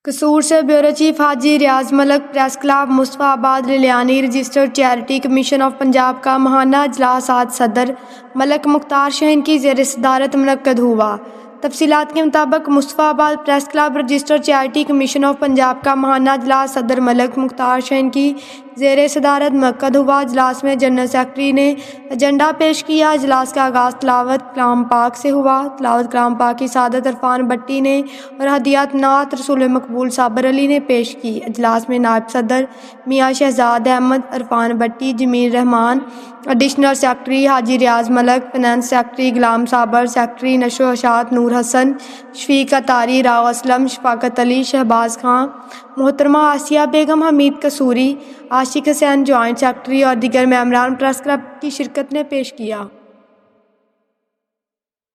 قصور سے bureau chief حاجی ریاض ملک، press club Mustafabad ریلیانی registered charity commission of Punjab کا ماہانہ اجلاس آج صدر ملک مختار شاہین کی زیر صدارت منعقد ہوا۔ تفصیلات کے مطابق مصطفیٰ آباد press club registered charity commission of Punjab کا ماہانہ اجلاس صدر ملک مختار شاہین کی زیر صدارت منعقد ہوا۔ اجلاس میں جنرل سیکرٹری نے ایجنڈا پیش کیا۔ اجلاس کا آغاز تلاوت کلام پاک سے ہوا۔ تلاوت کلام پاک کی سعادت عرفان بٹی نے اور ہدیات نعت رسول مقبول صابر علی نے پیش کی۔ اجلاس میں نائب صدر میاں شہزاد احمد، عرفان بٹی، جمیل رحمان، ایڈیشنل سیکرٹری حاجی ریاض ملک، فائنانس سیکرٹری غلام صابر، سیکرٹری نشر و اشاعت نور حسن، شفیق اطاری، راؤ اسلم، شفاقت علی، شہباز خان، محترمہ آسیہ بیگم، حمید قصوری، عاشق حسین جوائنٹ سیکرٹری اور دیگر ممبران پریس کلب کی شرکت نے پیش کیا۔